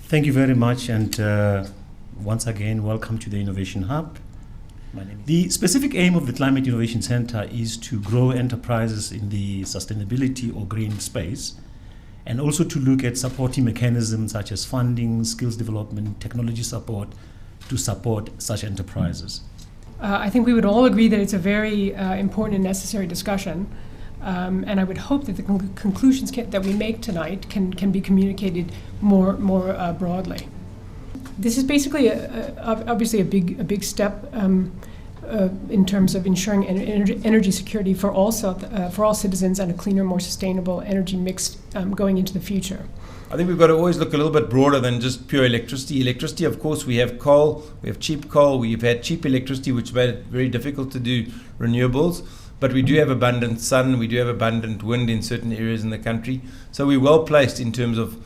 Thank you very much, and once again, welcome to the Innovation Hub. The specific aim of the Climate Innovation Center is to grow enterprises in the sustainability or green space, and also to look at supporting mechanisms such as funding, skills development, technology support to support such enterprises. I think we would all agree that it's a very important and necessary discussion. And I would hope that the conclusions that we make tonight can be communicated more broadly. This is basically obviously a big step in terms of ensuring energy security for all citizens and a cleaner, more sustainable energy mix going into the future. I think we've got to always look a little bit broader than just pure electricity. Electricity, of course, we have coal, we have cheap coal, we've had cheap electricity, which made it very difficult to do renewables. But we do have abundant sun, we do have abundant wind in certain areas in the country. So we're well placed in terms of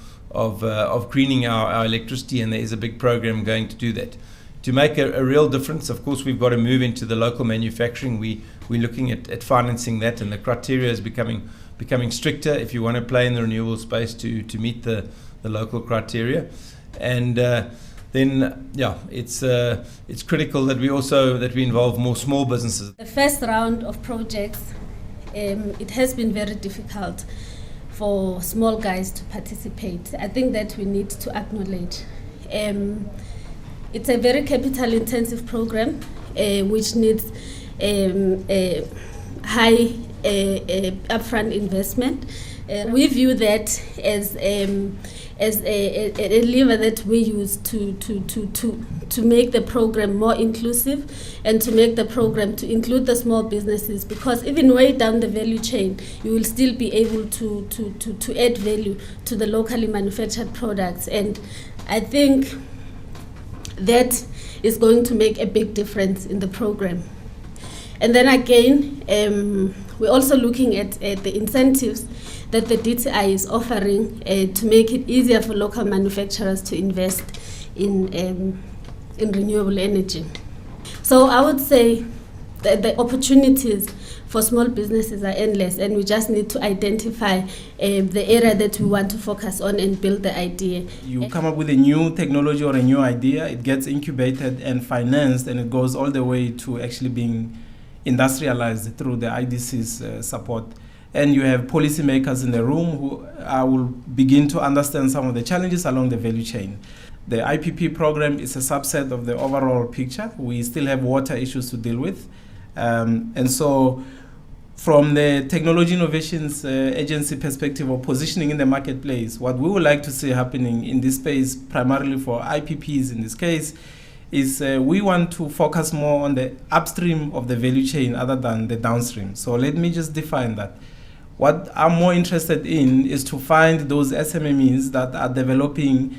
greening our electricity, and there is a big program going to do that. To make a real difference, of course, we've got to move into the local manufacturing. We're looking at financing that, and the criteria is becoming stricter if you want to play in the renewable space to meet the local criteria. And then it's critical that we involve more small businesses. The first round of projects, it has been very difficult for small guys to participate. I think that we need to acknowledge. It's a very capital intensive program which needs a high upfront investment. We view that as a lever that we use to make the program more inclusive and to make the program to include the small businesses, because even way down the value chain you will still be able to add value to the locally manufactured products, and I think that is going to make a big difference in the program. And then again, we're also looking at the incentives that the DTI is offering to make it easier for local manufacturers to invest in renewable energy. So I would say that the opportunities for small businesses are endless, and we just need to identify the area that we want to focus on and build the idea. You come up with a new technology or a new idea, it gets incubated and financed, and it goes all the way to actually being industrialized through the IDC's support. And you have policymakers in the room who will begin to understand some of the challenges along the value chain. The IPP program is a subset of the overall picture. We still have water issues to deal with. And so from the Technology Innovations Agency perspective of positioning in the marketplace, what we would like to see happening in this space, primarily for IPPs in this case, is we want to focus more on the upstream of the value chain other than the downstream. So let me just define that. What I'm more interested in is to find those SMMEs that are developing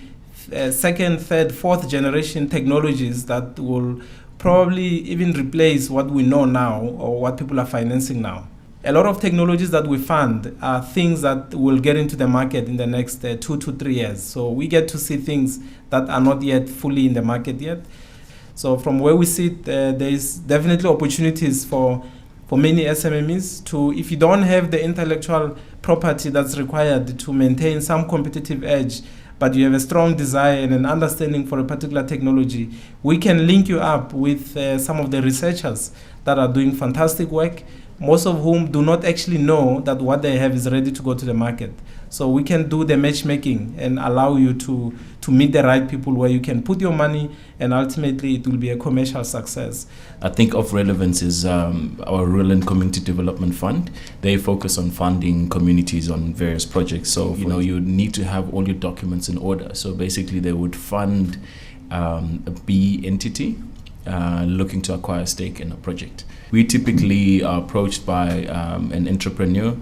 second, third, fourth generation technologies that will probably even replace what we know now or what people are financing now. A lot of technologies that we fund are things that will get into the market in the next 2 to 3 years. So we get to see things that are not yet fully in the market yet. So from where we sit, there is definitely opportunities for many SMMEs to, if you don't have the intellectual property that's required to maintain some competitive edge, but you have a strong desire and an understanding for a particular technology, we can link you up with some of the researchers that are doing fantastic work, most of whom do not actually know that what they have is ready to go to the market. So we can do the matchmaking and allow you to meet the right people where you can put your money, and ultimately it will be a commercial success. I think of relevance is our Rural and Community Development Fund. They focus on funding communities on various projects. So, you need to have all your documents in order. So basically they would fund a B entity looking to acquire a stake in a project. We typically are approached by an entrepreneur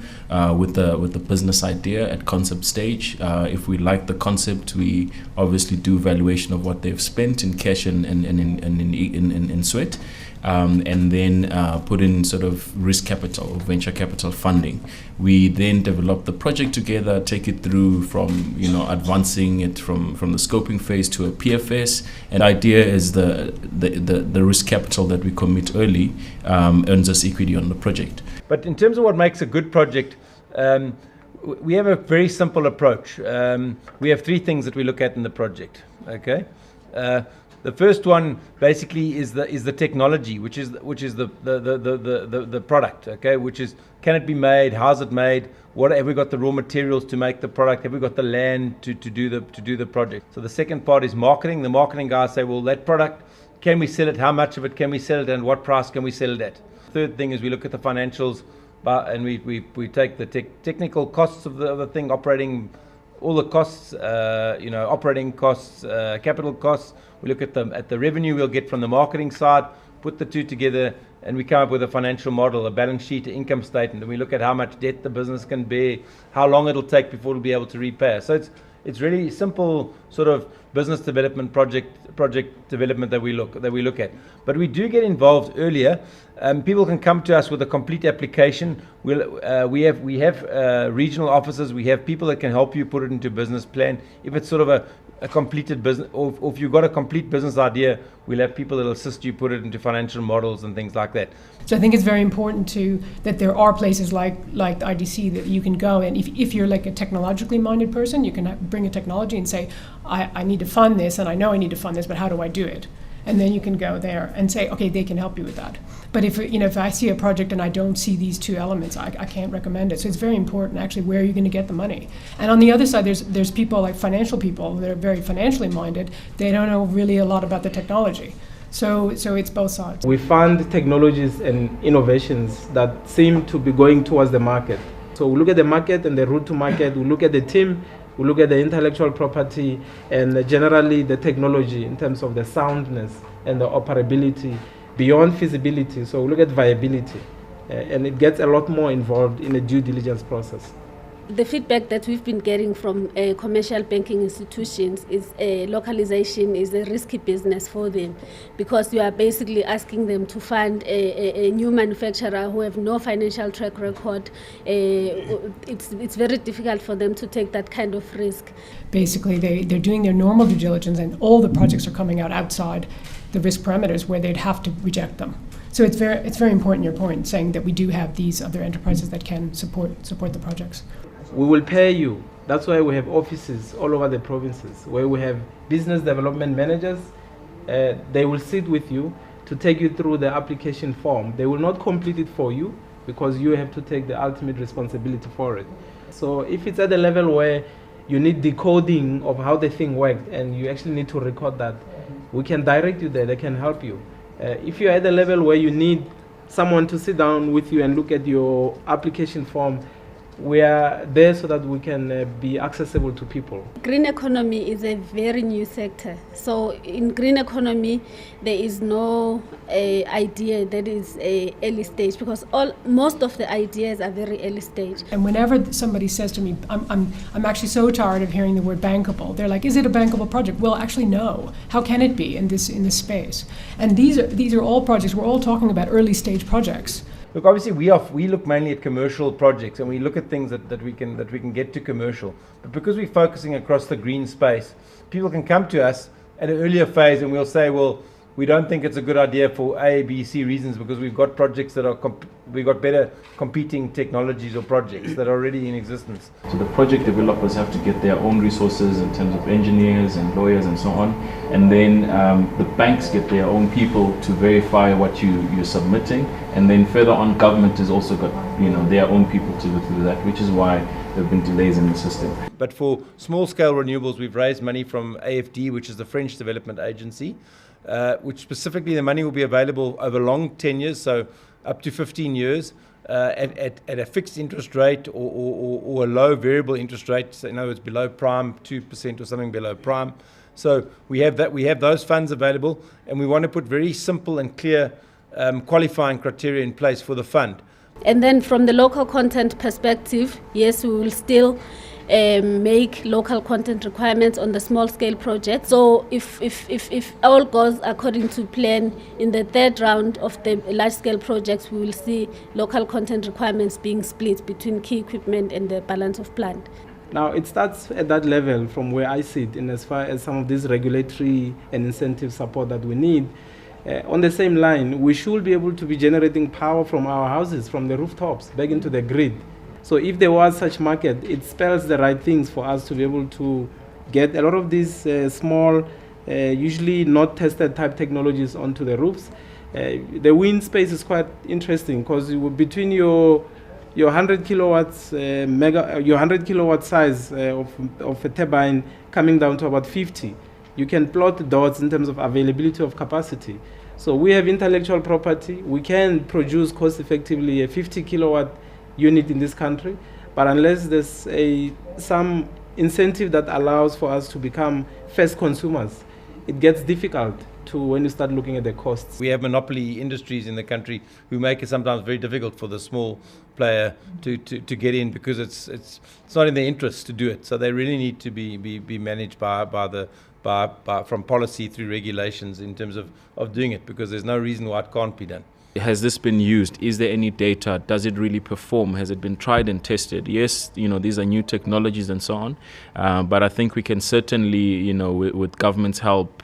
with a business idea at concept stage. If we like the concept, we obviously do valuation of what they've spent in cash and in sweat, and then put in sort of risk capital, venture capital funding. We then develop the project together, take it through from advancing it from the scoping phase to a PFS. And the idea is the risk capital that we commit early earns us equity on the project. But in terms of what makes a good project, we have a very simple approach. We have three things that we look at in the project. Okay, the first one basically is the technology, which is the product. Okay, which is, can it be made? How's it made? What have we got the raw materials to make the product? Have we got the land to do the project? So the second part is marketing. The marketing guys say, well, that product, can we sell it? How much of it can we sell it, and what price can we sell it at? Third thing is we look at the financials, and we take the technical costs of the thing, operating, all the costs, operating costs, capital costs. We look at the revenue we'll get from the marketing side, put the two together, and we come up with a financial model, a balance sheet, an income statement, and we look at how much debt the business can bear, how long it'll take before it'll be able to repay. So it's really simple sort of business development project development that we look at. But we do get involved earlier. People can come to us with a complete application. We have regional offices. We have people that can help you put it into a business plan. If it's sort of a completed business, or if you've got a complete business idea, we'll have people that will assist you put it into financial models and things like that. So I think it's very important that there are places like the IDC that you can go, and if you're like a technologically minded person, you can bring a technology and say, I need to fund this, and I know I need to fund this, but how do I do it? And then you can go there and say, okay, they can help you with that. But if I see a project and I don't see these two elements, I can't recommend it. So it's very important actually where you're going to get the money. And on the other side, there's people like financial people that are very financially minded. They don't know really a lot about the technology. So it's both sides. We fund technologies and innovations that seem to be going towards the market. So we look at the market and the route to market. We look at the team. We look at the intellectual property and generally the technology in terms of the soundness and the operability beyond feasibility. So we look at viability, and it gets a lot more involved in the due diligence process. The feedback that we've been getting from commercial banking institutions is localization is a risky business for them, because you are basically asking them to fund a new manufacturer who have no financial track record. It's very difficult for them to take that kind of risk. Basically, they're doing their normal due diligence, and all the projects are coming out outside the risk parameters where they'd have to reject them. So it's very important, your point, saying that we do have these other enterprises that can support the projects. We will pay you. That's why we have offices all over the provinces where we have business development managers. They will sit with you to take you through the application form. They will not complete it for you because you have to take the ultimate responsibility for it. So if it's at a level where you need decoding of how the thing worked and you actually need to record that, we can direct you there. They can help you. If you're at the level where you need someone to sit down with you and look at your application form, we are there so that we can be accessible to people. Green economy is a very new sector. So in green economy, there is no idea that is early stage, because most of the ideas are very early stage. And whenever somebody says to me, I'm actually so tired of hearing the word bankable. They're like, is it a bankable project? Well, actually, no. How can it be in this space? And these are all projects. We're all talking about early stage projects. Look, obviously we look mainly at commercial projects, and we look at things that we can get to commercial. But because we're focusing across the green space, people can come to us at an earlier phase, and we'll say, well, we don't think it's a good idea for A, B, C reasons, because we've got projects that are we've got better competing technologies or projects that are already in existence. So the project developers have to get their own resources in terms of engineers and lawyers and so on, and then the banks get their own people to verify what you're submitting, and then further on, government has also got their own people to go through that, which is why there have been delays in the system. But for small-scale renewables, we've raised money from AFD, which is the French Development Agency, which specifically the money will be available over long tenures, so up to 15 years, at a fixed interest rate or a low variable interest rate. So, in other words, below prime, 2% or something below prime. So we have those funds available, and we want to put very simple and clear qualifying criteria in place for the fund. And then from the local content perspective, yes, we will still make local content requirements on the small scale project. So if all goes according to plan, in the third round of the large scale projects, we will see local content requirements being split between key equipment and the balance of plant. Now it starts at that level from where I sit, in as far as some of this regulatory and incentive support that we need. On the same line, we should be able to be generating power from our houses, from the rooftops, back into the grid. So if there was such market, it spells the right things for us to be able to get a lot of these small, usually not tested type technologies onto the roofs. The wind space is quite interesting because between your 100 kilowatts your 100 kilowatt size of a turbine coming down to about 50, you can plot the dots in terms of availability of capacity. So we have intellectual property. We can produce cost effectively a 50 kilowatt unit in this country, but unless there's some incentive that allows for us to become first consumers, it gets difficult when you start looking at the costs. We have monopoly industries in the country who make it sometimes very difficult for the small player to get in, because it's not in their interest to do it. So they really need to be managed from policy through regulations in terms of doing it, because there's no reason why it can't be done. Has this been used? Is there any data? Does it really perform? Has it been tried and tested? Yes, these are new technologies and so on, but I think we can certainly, with government's help,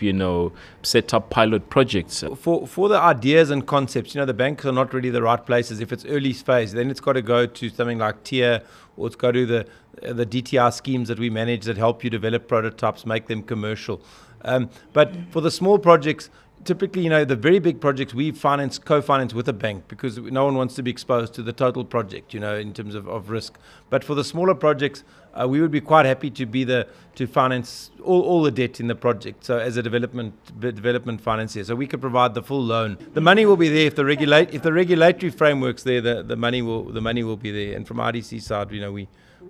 set up pilot projects. For the ideas and concepts, the banks are not really the right places. If it's early phase, then it's got to go to something like TIER, or it's got to the DTR schemes that we manage that help you develop prototypes, make them commercial. But for the small projects, typically, the very big projects we co-finance with a bank, because no one wants to be exposed to the total project, in terms of risk. But for the smaller projects, we would be quite happy to finance all the debt in the project. So as a development financier, so we could provide the full loan. The money will be there if the regulatory framework's there. The money will be there. And from RDC side,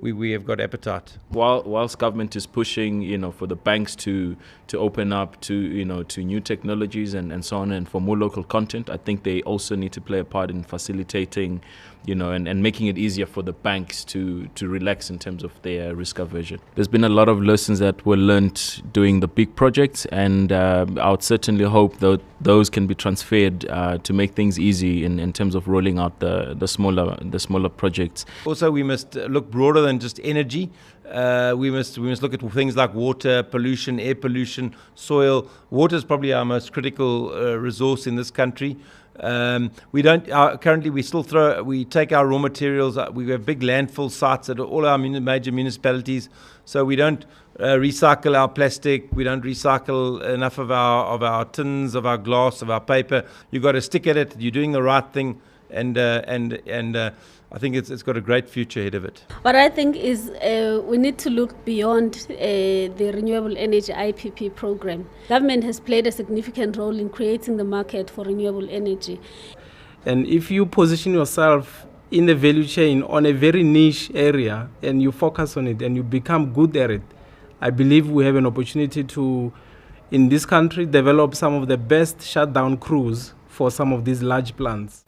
we have got appetite. Whilst government is pushing, for the banks to open up to new technologies and so on, and for more local content, I think they also need to play a part in facilitating, and making it easier for the banks to relax in terms of their risk aversion. There's been a lot of lessons that were learned doing the big projects, and I would certainly hope that those can be transferred to make things easy in terms of rolling out the smaller projects. Also, we must look broader than just energy. We must look at things like water pollution, air pollution, soil. Water is probably our most critical resource in this country. We take our raw materials. We have big landfill sites at all our major municipalities, so we don't recycle our plastic. We don't recycle enough of our tins, of our glass, of our paper. You've got to stick at it. You're doing the right thing, and I think it's got a great future ahead of it. What I think is we need to look beyond the Renewable Energy IPP program. Government has played a significant role in creating the market for renewable energy. And if you position yourself in the value chain on a very niche area and you focus on it and you become good at it, I believe we have an opportunity to, in this country, develop some of the best shutdown crews for some of these large plants.